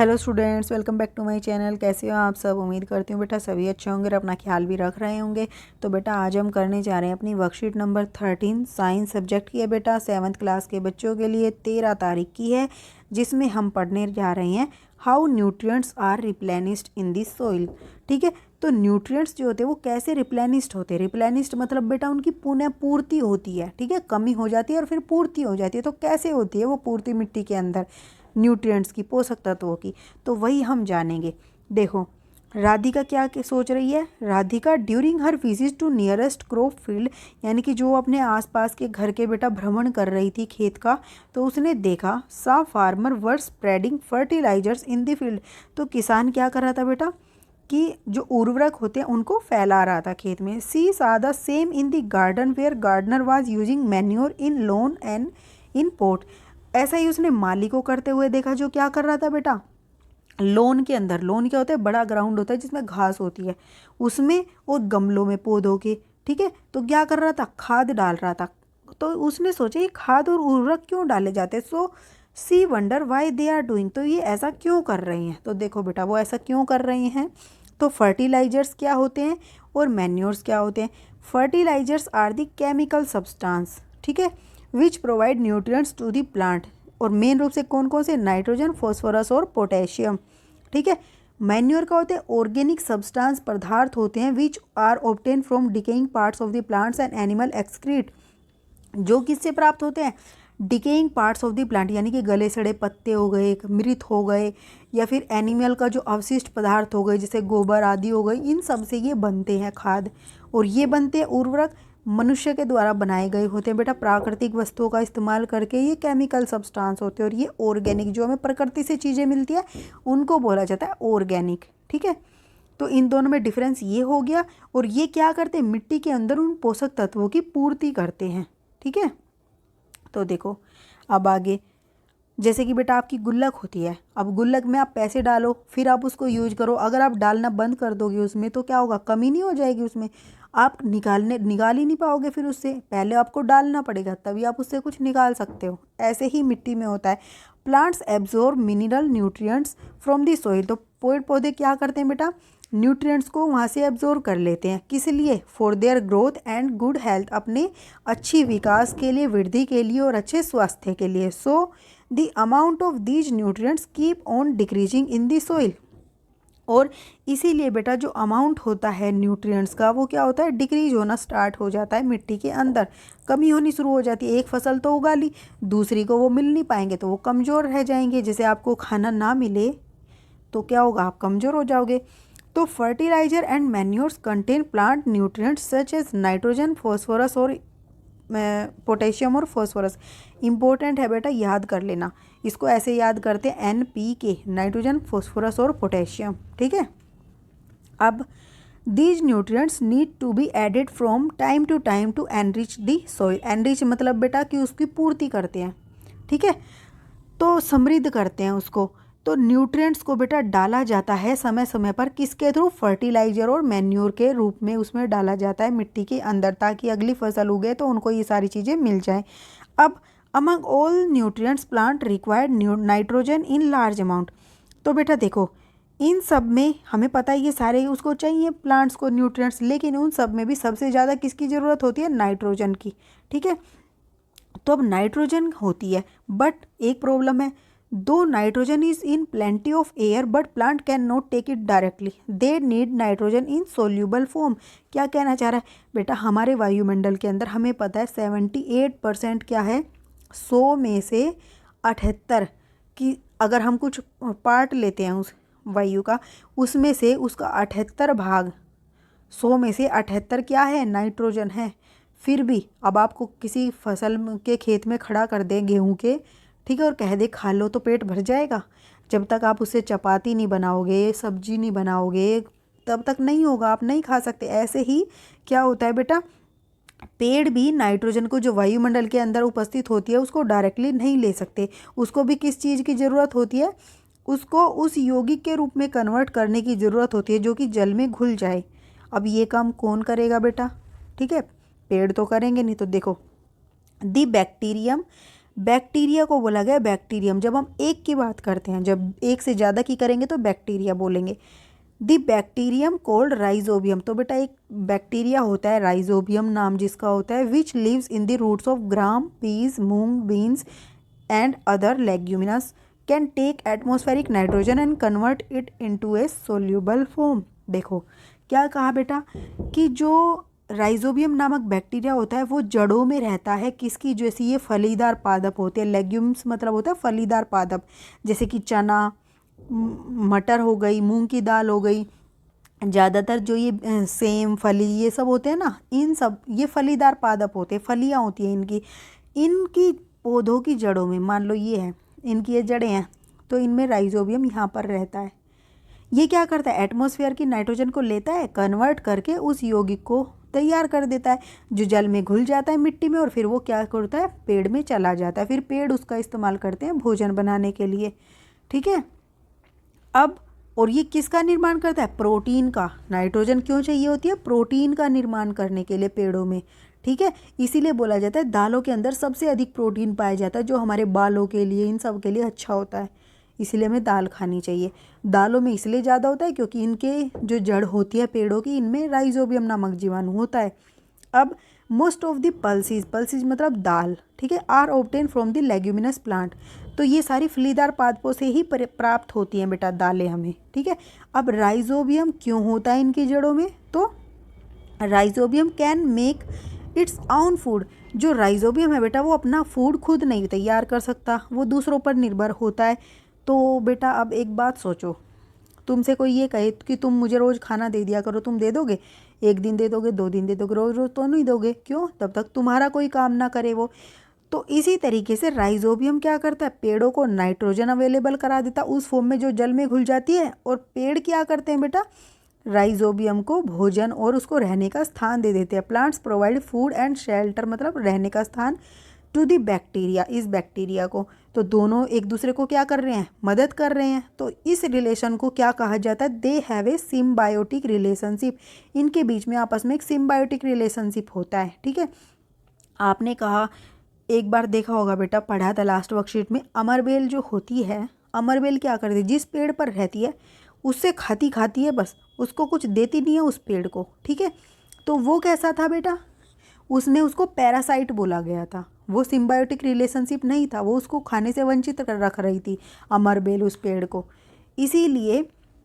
Hello students, welcome back to my channel. कैसे हो आप सब? उम्मीद करती हूँ बेटा सभी अच्छे होंगे और अपना ख्याल भी रख रहे होंगे। तो बेटा आज हम करने जा रहे हैं अपनी वर्कशीट नंबर 13 साइंस सब्जेक्ट की है बेटा, 7th क्लास के बच्चों के लिए 13 तारीख की है, जिसमें हम पढ़ने जा रहे हैं how nutrients are replenished in the soil. ठीक है, तो न्यूट्रिएंट्स जो होते हैं वो कैसे रिप्लेनिश्ड होते हैं। रिप्लेनिश्ड मतलब बेटा उनकी पुनः पूर्ति होती है। ठीक है, कमी हो जाती है और फिर पूर्ति हो जाती है। तो कैसे होती है वो पूर्ति मिट्टी के अंदर न्यूट्रिएंट्स की, पोषक तत्वों की, तो वही हम जानेंगे। देखो राधिका क्या सोच रही है। Radhika during her visit to nearest crop field, यानी कि जो अपने आसपास के घर के बेटा भ्रमण कर रही थी खेत का, तो उसने देखा saw farmer were spreading fertilizers in the field. तो किसान क्या कर रहा था बेटा कि जो उर्वरक होते हैं उनको फैला रहा था खेत में। She saw the same in the garden where gardener was using manure in lawn and in pot. ऐसा ही उसने माली को करते हुए देखा, जो क्या कर रहा था बेटा लोन के अंदर। लोन क्या होता है? बड़ा ग्राउंड होता है जिसमें घास होती है, उसमें और गमलों में पौधों के। ठीक है, तो क्या कर रहा था? खाद डाल रहा था। तो उसने सोचा ये खाद और उर्वरक क्यों डाले जाते हैं। So see wonder why they are doing, तो ये ऐसा क्यों कर रही हैं। तो देखो बेटा वो ऐसा क्यों कर रही हैं। तो फर्टिलाइजर्स क्या होते हैं और मैन्योर्स क्या होते हैं। Fertilizers are the chemical substance, ठीक है, which provide nutrients to the plant. और मेन रूप से कौन कौन से? नाइट्रोजन, फॉस्फोरस और पोटेशियम। ठीक है, मैन्योर का होते हैं ऑर्गेनिक सब्सटेंस, पदार्थ होते हैं which are obtain from decaying parts of the plants and animal excrete. जो किससे प्राप्त होते हैं? Decaying parts of the plant, यानी कि गले सड़े पत्ते हो गए, मृत हो गए, या फिर एनिमल का जो अवशिष्ट पदार्थ हो गए जैसे गोबर आदि हो गए, इन सब से ये बनते हैं खाद। और ये बनते हैं उर्वरक मनुष्य के द्वारा बनाए गए होते हैं बेटा, प्राकृतिक वस्तुओं का इस्तेमाल करके। ये केमिकल सब्सटेंस होते हैं और ये ऑर्गेनिक, जो हमें प्रकृति से चीज़ें मिलती है उनको बोला जाता है ऑर्गेनिक। ठीक है, तो इन दोनों में डिफरेंस ये हो गया। और ये क्या करते हैं? मिट्टी के अंदर उन पोषक तत्वों की पूर्ति करते हैं। ठीक है, तो देखो अब आगे, जैसे कि बेटा आपकी गुल्लक होती है। अब गुल्लक में आप पैसे डालो, फिर आप उसको यूज करो। अगर आप डालना बंद कर दोगे उसमें तो क्या होगा? कमी नहीं हो जाएगी उसमें, आप निकाल ही नहीं पाओगे। फिर उससे पहले आपको डालना पड़ेगा, तभी आप उससे कुछ निकाल सकते हो। ऐसे ही मिट्टी में होता है। Plants absorb mineral nutrients from the soil. तो पेड़ पौधे क्या करते हैं बेटा? न्यूट्रिएंट्स को वहाँ से एब्जॉर्ब कर लेते हैं। किस लिए? For their growth and good health, अपने अच्छी विकास के लिए, वृद्धि के लिए और अच्छे स्वास्थ्य के लिए। So the amount of these nutrients keep on decreasing in the soil. और इसीलिए बेटा जो अमाउंट होता है न्यूट्रिएंट्स का, वो क्या होता है? डिक्रीज होना स्टार्ट हो जाता है मिट्टी के अंदर, कमी होनी शुरू हो जाती है। एक फसल तो उगा ली, दूसरी को वो मिल नहीं पाएंगे तो वो कमज़ोर रह जाएंगे। जैसे आपको खाना ना मिले तो क्या होगा? आप कमज़ोर हो जाओगे। तो fertilizer and manures contain plant nutrients such as nitrogen, phosphorus और पोटेशियम और फॉस्फोरस। इंपॉर्टेंट है बेटा, याद कर लेना। इसको ऐसे याद करते हैं NPK, नाइट्रोजन, फॉस्फोरस और पोटेशियम। ठीक है, अब these nutrients need to be added from time to time to enrich the soil. Enrich मतलब बेटा कि उसकी पूर्ति करते हैं। ठीक है, तो समृद्ध करते हैं उसको। तो न्यूट्रिएंट्स को बेटा डाला जाता है समय समय पर, किसके थ्रू? फर्टिलाइजर और मैन्योर के रूप में उसमें डाला जाता है मिट्टी के अंदर, ताकि अगली फसल उगे तो उनको ये सारी चीज़ें मिल जाएं। अब among all nutrients plant required nitrogen in large amount. तो बेटा देखो इन सब में हमें पता है ये सारे उसको चाहिए प्लांट्स को न्यूट्रिएंट्स, लेकिन उन सब में भी सबसे ज़्यादा किसकी ज़रूरत होती है? नाइट्रोजन की। ठीक है, तो अब नाइट्रोजन होती है, बट एक प्रॉब्लम है। दो nitrogen is in plenty of air but plant can not take it directly, they need nitrogen in soluble form. क्या कहना चाह रहा है बेटा? हमारे वायुमंडल के अंदर हमें पता है 78% क्या है? 100 में से 78 की, अगर हम कुछ पार्ट लेते हैं उस वायु का, उसमें से उसका 78 भाग, 100 में से 78 क्या है? नाइट्रोजन है। फिर भी अब आपको किसी फसल के खेत में खड़ा कर दें गेहूं के, ठीक है, और कह दे खा लो, तो पेट भर जाएगा? जब तक आप उससे चपाती नहीं बनाओगे, सब्जी नहीं बनाओगे, तब तक नहीं होगा, आप नहीं खा सकते। ऐसे ही क्या होता है बेटा, पेड़ भी नाइट्रोजन को जो वायुमंडल के अंदर उपस्थित होती है उसको डायरेक्टली नहीं ले सकते। उसको भी किस चीज़ की ज़रूरत होती है? उसको उस यौगिक के रूप में कन्वर्ट करने की ज़रूरत होती है जो कि जल में घुल जाए। अब ये काम कौन करेगा बेटा? ठीक है, पेड़ तो करेंगे नहीं। तो देखो दी बैक्टीरियम बैक्टीरिया को बोला गया बैक्टीरियम। जब हम एक की बात करते हैं, जब एक से ज़्यादा की करेंगे तो बैक्टीरिया बोलेंगे। द बैक्टीरियम कोल्ड राइजोबियम, तो बेटा एक बैक्टीरिया होता है राइजोबियम नाम जिसका होता है, which lives in the roots of gram, peas, moong, beans and other leguminous, can take atmospheric nitrogen and convert it into a soluble form. देखो क्या कहा बेटा कि जो राइजोबियम नामक बैक्टीरिया होता है वो जड़ों में रहता है, किसकी, जैसे ये फलीदार पादप होते हैं। लेग्यूम्स मतलब होता है फलीदार पादप, जैसे कि चना, मटर हो गई, मूंग की दाल हो गई, ज़्यादातर जो ये सेम, फली, ये सब होते हैं ना, इन सब ये फलीदार पादप होते हैं, फलियाँ होती हैं इनकी। इनकी पौधों की जड़ों में, मान लो ये है, इनकी ये जड़ें हैं, तो इनमें राइजोबियम यहाँ पर रहता है। ये क्या करता है, एटमॉस्फेयर की नाइट्रोजन को लेता है, कन्वर्ट करके उस यौगिक को तैयार कर देता है, जो जल में घुल जाता है मिट्टी में, और फिर वो क्या करता है, पेड़ में चला जाता है। फिर पेड़ उसका इस्तेमाल करते हैं भोजन बनाने के लिए। ठीक है। अब और ये किसका निर्माण करता है, प्रोटीन का। नाइट्रोजन क्यों चाहिए होती है, प्रोटीन का निर्माण करने के लिए पेड़ों में। ठीक है, इसीलिए बोला जाता है दालों के अंदर सबसे अधिक प्रोटीन पाया जाता है, जो हमारे बालों के लिए, इन सब के लिए अच्छा होता है, इसीलिए हमें दाल खानी चाहिए। दालों में इसलिए ज़्यादा होता है क्योंकि इनके जो जड़ होती है पेड़ों की, इनमें राइजोबियम नामक जीवाणु होता है। अब most of the pulses, pulses मतलब दाल, ठीक है, are obtain from the leguminous plant, तो ये सारी फलीदार पादपों से ही प्राप्त होती हैं बेटा दालें हमें। ठीक है। अब राइजोबियम क्यों होता है इनकी जड़ों में, तो rhizobium can make it's on food. जो राइजोबियम है बेटा वो अपना फूड खुद नहीं तैयार कर सकता, वो दूसरों पर निर्भर होता है। तो बेटा अब एक बात सोचो, तुमसे कोई ये कहे कि तुम मुझे रोज़ खाना दे दिया करो, तुम दे दोगे? एक दिन दे दोगे, 2 दिन दे दोगे, रोज़ रोज़ तो नहीं दोगे। क्यों? तब तक तुम्हारा कोई काम ना करे वो। तो इसी तरीके से राइजोबियम क्या करता है, पेड़ों को नाइट्रोजन अवेलेबल करा देता उस फॉर्म में जो जल में घुल जाती है, और पेड़ क्या करते हैं बेटा, राइजोबियम को भोजन और उसको रहने का स्थान दे देते हैं। Plants provide food and shelter, मतलब रहने का स्थान, टू दी बैक्टीरिया, इस बैक्टीरिया को। तो दोनों एक दूसरे को क्या कर रहे हैं, मदद कर रहे हैं। तो इस रिलेशन को क्या कहा जाता है, they have a symbiotic relationship. इनके बीच में आपस में एक सिम्बायोटिक रिलेशनशिप होता है। ठीक है। आपने कहा, एक बार देखा होगा बेटा, पढ़ा था लास्ट वर्कशीट में, अमरबेल जो होती है, अमरबेल क्या करती है, जिस पेड़ पर रहती है उससे खाती खाती है, बस उसको कुछ देती नहीं है उस पेड़ को। ठीक है। तो वो कैसा था बेटा, उसमें उसको पैरासाइट बोला गया था, वो सिम्बायोटिक रिलेशनशिप नहीं था, वो उसको खाने से वंचित रख रही थी अमरबेल उस पेड़ को, इसीलिए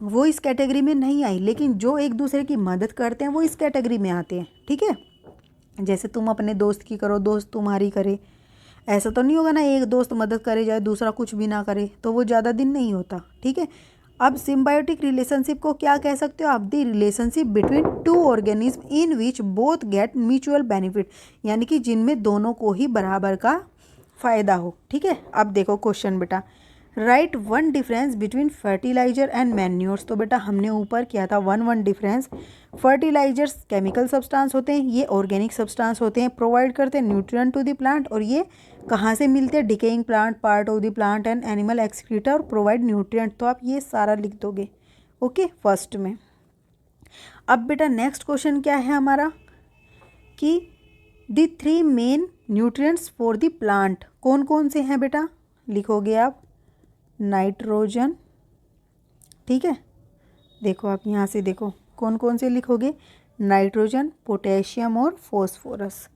वो इस कैटेगरी में नहीं आई। लेकिन जो एक दूसरे की मदद करते हैं वो इस कैटेगरी में आते हैं। ठीक है। जैसे तुम अपने दोस्त की करो, दोस्त तुम्हारी करे, ऐसा तो नहीं होगा ना, एक दोस्त मदद करे जाए दूसरा कुछ भी ना करे, तो वो ज़्यादा दिन नहीं होता। ठीक है। अब सिम्बायोटिक रिलेशनशिप को क्या कह सकते हो आप, the relationship between two organism in which both get mutual benefit, यानी कि जिनमें दोनों को ही बराबर का फ़ायदा हो। ठीक है। अब देखो क्वेश्चन बेटा, write one difference between fertilizer and manures. तो बेटा हमने ऊपर किया था one difference. Fertilizers chemical substance होते हैं, ये ऑर्गेनिक सब्सटेंस होते हैं, प्रोवाइड करते हैं न्यूट्रिएंट टू द प्लांट, और ये कहाँ से मिलते हैं, decaying plant, part of the plant and animal excreta, और प्रोवाइड न्यूट्रिएंट। तो आप ये सारा लिख दोगे ओके फर्स्ट में। अब बेटा नेक्स्ट क्वेश्चन क्या है हमारा कि the 3 main nutrients for the plant कौन कौन से हैं बेटा, लिखोगे आप, नाइट्रोजन। ठीक है। देखो आप यहाँ से देखो कौन कौन से लिखोगे, नाइट्रोजन, पोटेशियम और फॉस्फोरस,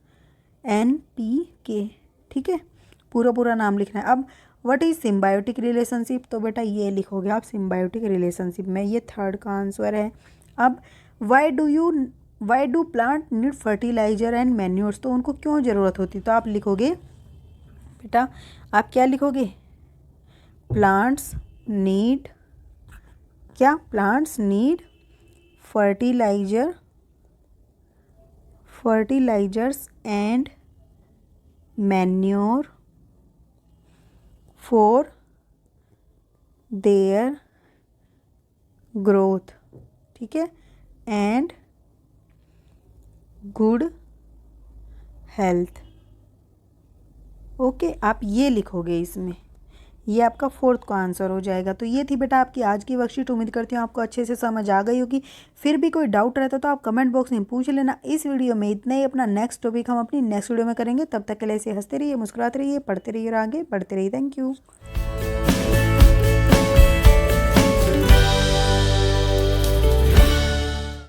NPK। ठीक है। पूरा नाम लिखना है। अब व्हाट इज सिम्बायोटिक रिलेशनशिप, तो बेटा ये लिखोगे आप सिम्बायोटिक रिलेशनशिप में, ये थर्ड का आंसर है। अब why do plant need fertilizer and manures, तो उनको क्यों ज़रूरत होती, तो आप लिखोगे बेटा, आप क्या लिखोगे, प्लांट्स नीड, क्या, plants need fertilizers and manure for their growth. ठीक है। And good health. ओके, आप ये लिखोगे इसमें, ये आपका फोर्थ का आंसर हो जाएगा। तो ये थी बेटा आपकी आज की वर्कशीट। उम्मीद करती हूँ आपको अच्छे से समझ आ गई होगी। फिर भी कोई डाउट रहता तो आप कमेंट बॉक्स में पूछ लेना। इस वीडियो में इतना ही। अपना नेक्स्ट टॉपिक हम अपनी नेक्स्ट वीडियो में करेंगे। तब तक के लिए ऐसे हंसते रहिए, मुस्कुराते रहिए, पढ़ते रहिए और आगे बढ़ते रहिए। Thank you.